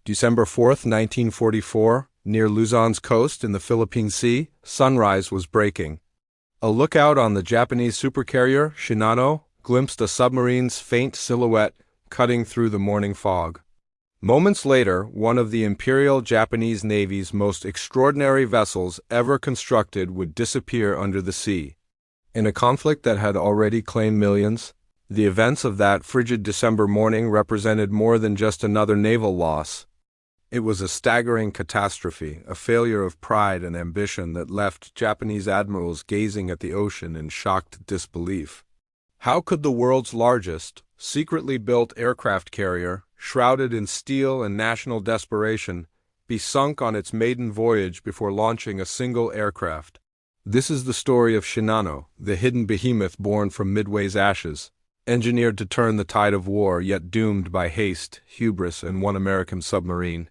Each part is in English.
December 4, 1944, near Luzon's coast in the Philippine Sea, sunrise was breaking. A lookout on the Japanese supercarrier Shinano glimpsed a submarine's faint silhouette cutting through the morning fog. Moments later, one of the Imperial Japanese Navy's most extraordinary vessels ever constructed would disappear under the sea. In a conflict that had already claimed millions, the events of that frigid December morning represented more than just another naval loss. It was a staggering catastrophe, a failure of pride and ambition that left Japanese admirals gazing at the ocean in shocked disbelief. How could the world's largest, secretly built aircraft carrier, shrouded in steel and national desperation, be sunk on its maiden voyage before launching a single aircraft? This is the story of Shinano, the hidden behemoth born from Midway's ashes, engineered to turn the tide of war, yet doomed by haste, hubris, and one American submarine.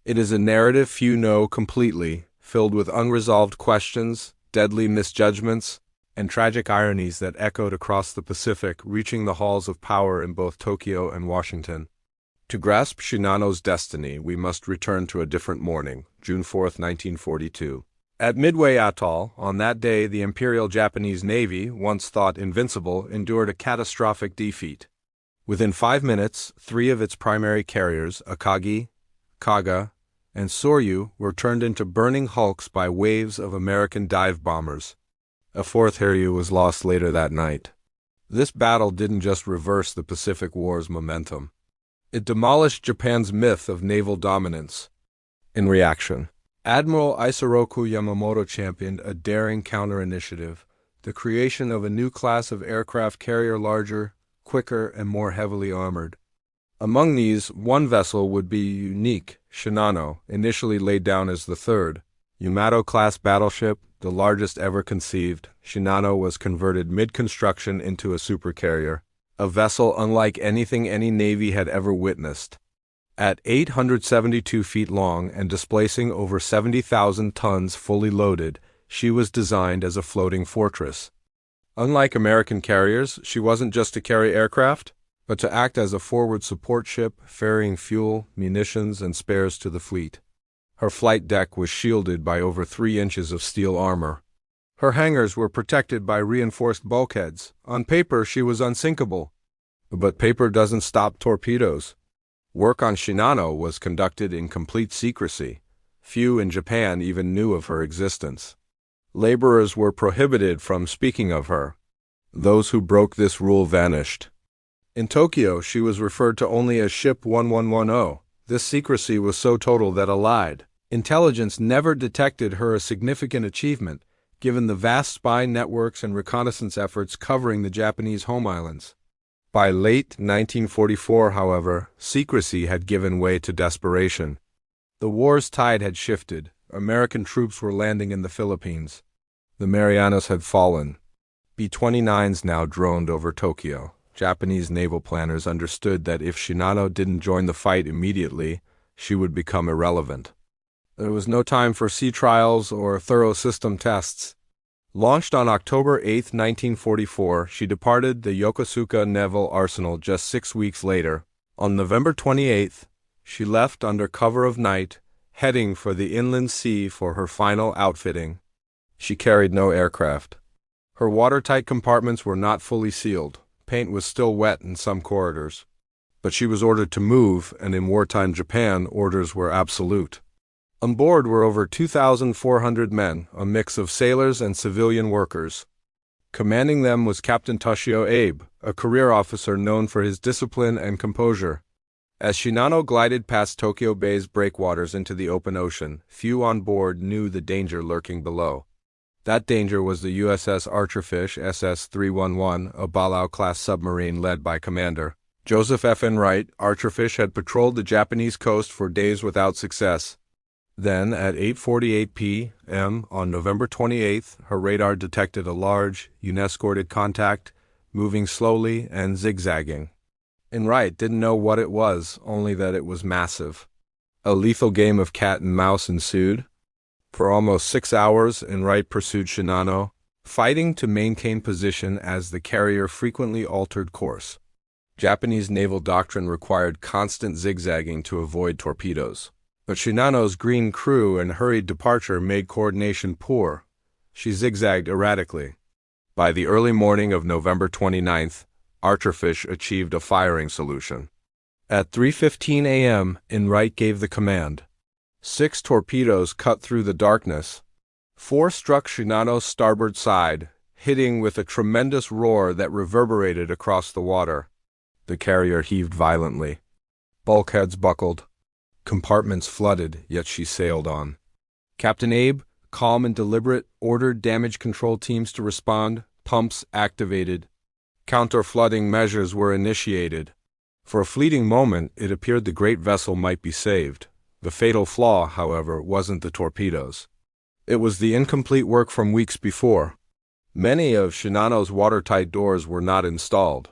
It is a narrative few know completely, filled with unresolved questions, deadly misjudgments, and tragic ironies that echoed across the Pacific, reaching the halls of power in both Tokyo and Washington. To grasp Shinano's destiny, we must return to a different morning, June 4, 1942. At Midway Atoll, on that day the Imperial Japanese Navy, once thought invincible, endured a catastrophic defeat. Within 5 minutes, 3 of its primary carriers, Akagi, Kaga, and Soryu, were turned into burning hulks by waves of American dive bombers. A 4th Hiryu was lost later that night. This battle didn't just reverse the Pacific War's momentum. It demolished Japan's myth of naval dominance. In reaction, Admiral Isoroku Yamamoto championed a daring counter-initiative, the creation of a new class of aircraft carrier larger, quicker, and more heavily armored. Among these, one vessel would be unique, Shinano, initially laid down as the third. Yamato-class battleship, the largest ever conceived, Shinano was converted mid-construction into a supercarrier, a vessel unlike anything any navy had ever witnessed. At 872 feet long and displacing over 70,000 tons fully loaded, she was designed as a floating fortress. Unlike American carriers, she wasn't just to carry aircraft, but to act as a forward support ship, ferrying fuel, munitions, and spares to the fleet. Her flight deck was shielded by over 3 inches of steel armor. Her hangars were protected by reinforced bulkheads. On paper, she was unsinkable. But paper doesn't stop torpedoes. Work on Shinano was conducted in complete secrecy. Few in Japan even knew of her existence. Laborers were prohibited from speaking of her. Those who broke this rule vanished. In Tokyo, she was referred to only as Ship 1110. This secrecy was so total that Allied intelligence never detected her a significant achievement, given the vast spy networks and reconnaissance efforts covering the Japanese home islands. By late 1944, however, secrecy had given way to desperation. The war's tide had shifted. American troops were landing in the Philippines. The Marianas had fallen. B-29s now droned over Tokyo. Japanese naval planners understood that if Shinano didn't join the fight immediately, she would become irrelevant. There was no time for sea trials or thorough system tests. Launched on October 8, 1944, she departed the Yokosuka Naval Arsenal just 6 weeks later. On November 28th, she left under cover of night, heading for the inland sea for her final outfitting. She carried no aircraft. Her watertight compartments were not fully sealed. Paint was still wet in some corridors. But she was ordered to move, and in wartime Japan, orders were absolute. On board were over 2,400 men, a mix of sailors and civilian workers. Commanding them was Captain Toshio Abe, a career officer known for his discipline and composure. As Shinano glided past Tokyo Bay's breakwaters into the open ocean, few on board knew the danger lurking below. That danger was the USS Archerfish SS-311, a Balao-class submarine led by Commander Joseph F. N. Wright. Archerfish had patrolled the Japanese coast for days without success. Then, at 8:48 p.m. on November 28th, her radar detected a large, unescorted contact, moving slowly and zigzagging. And Wright didn't know what it was, only that it was massive. A lethal game of cat and mouse ensued. For almost 6 hours, Wright pursued Shinano, fighting to maintain position as the carrier frequently altered course. Japanese naval doctrine required constant zigzagging to avoid torpedoes. But Shinano's green crew and hurried departure made coordination poor. She zigzagged erratically. By the early morning of November 29th, Archerfish achieved a firing solution. At 3:15 a.m., Enright gave the command. 6 torpedoes cut through the darkness. 4 struck Shinano's starboard side, hitting with a tremendous roar that reverberated across the water. The carrier heaved violently. Bulkheads buckled. Compartments flooded, yet she sailed on. Captain Abe, calm and deliberate, ordered damage control teams to respond, pumps activated. Counter-flooding measures were initiated. For a fleeting moment, it appeared the great vessel might be saved. The fatal flaw, however, wasn't the torpedoes. It was the incomplete work from weeks before. Many of Shinano's watertight doors were not installed.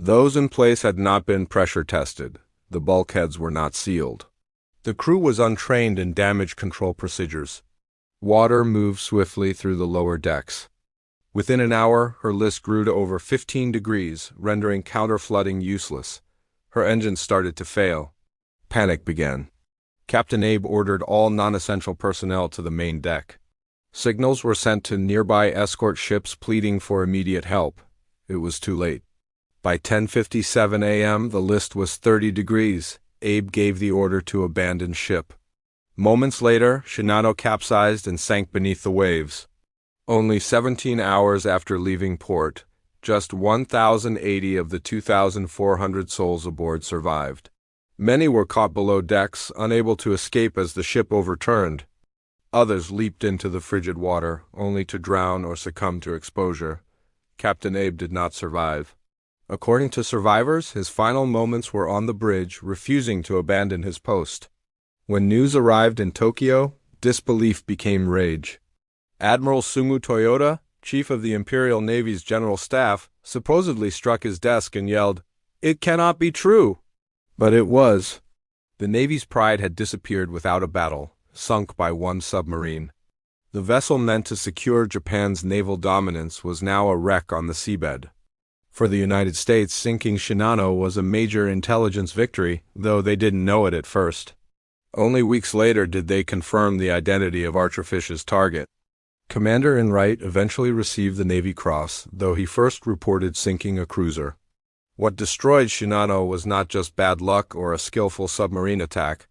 Those in place had not been pressure tested. The bulkheads were not sealed. The crew was untrained in damage control procedures. Water moved swiftly through the lower decks. Within an hour, her list grew to over 15 degrees, rendering counter-flooding useless. Her engines started to fail. Panic began. Captain Abe ordered all non-essential personnel to the main deck. Signals were sent to nearby escort ships pleading for immediate help. It was too late. By 10:57 a.m., the list was 30 degrees. Abe gave the order to abandon ship. Moments later, Shinano capsized and sank beneath the waves. Only 17 hours after leaving port, just 1,080 of the 2,400 souls aboard survived. Many were caught below decks, unable to escape as the ship overturned. Others leaped into the frigid water, only to drown or succumb to exposure. Captain Abe did not survive. According to survivors, his final moments were on the bridge, refusing to abandon his post. When news arrived in Tokyo, disbelief became rage. Admiral Sumu Toyota, chief of the Imperial Navy's general staff, supposedly struck his desk and yelled, "It cannot be true!" But it was. The Navy's pride had disappeared without a battle, sunk by one submarine. The vessel meant to secure Japan's naval dominance was now a wreck on the seabed. For the United States, sinking Shinano was a major intelligence victory, though they didn't know it at first. Only weeks later did they confirm the identity of Archerfish's target. Commander Enright eventually received the Navy Cross, though he first reported sinking a cruiser. What destroyed Shinano was not just bad luck or a skillful submarine attack.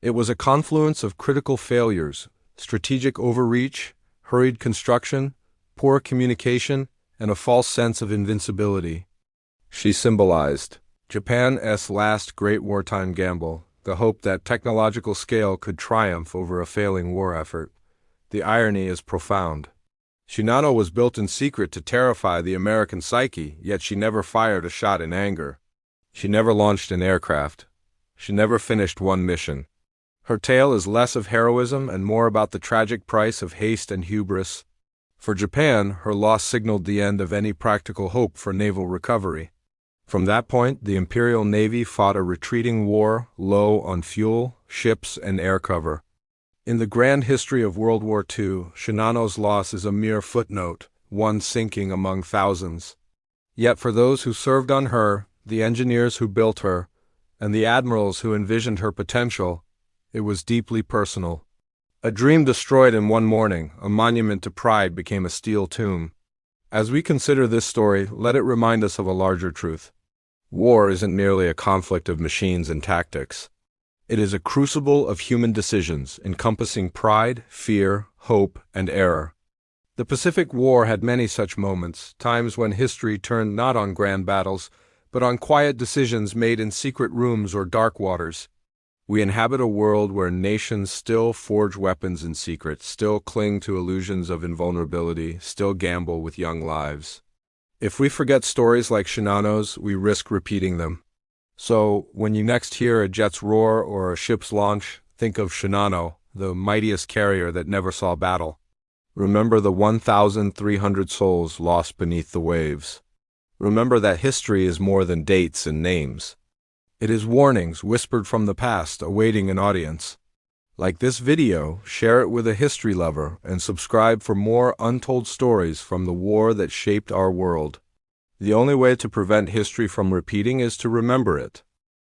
It was a confluence of critical failures: strategic overreach, hurried construction, poor communication, and a false sense of invincibility. She symbolized Japan's last great wartime gamble, the hope that technological scale could triumph over a failing war effort. The irony is profound. Shinano was built in secret to terrify the American psyche, yet she never fired a shot in anger. She never launched an aircraft. She never finished one mission. Her tale is less of heroism and more about the tragic price of haste and hubris. For Japan, her loss signaled the end of any practical hope for naval recovery. From that point, the Imperial Navy fought a retreating war, low on fuel, ships, and air cover. In the grand history of World War II, Shinano's loss is a mere footnote, one sinking among thousands. Yet for those who served on her, the engineers who built her, and the admirals who envisioned her potential, it was deeply personal. A dream destroyed in one morning, a monument to pride became a steel tomb. As we consider this story, let it remind us of a larger truth. War isn't merely a conflict of machines and tactics. It is a crucible of human decisions, encompassing pride, fear, hope, and error. The Pacific War had many such moments, times when history turned not on grand battles, but on quiet decisions made in secret rooms or dark waters. We inhabit a world where nations still forge weapons in secret, still cling to illusions of invulnerability, still gamble with young lives. If we forget stories like Shinano's, we risk repeating them. So, when you next hear a jet's roar or a ship's launch, think of Shinano, the mightiest carrier that never saw battle. Remember the 1,300 souls lost beneath the waves. Remember that history is more than dates and names. It is warnings whispered from the past, awaiting an audience. Like this video, share it with a history lover and subscribe for more untold stories from the war that shaped our world. The only way to prevent history from repeating is to remember it.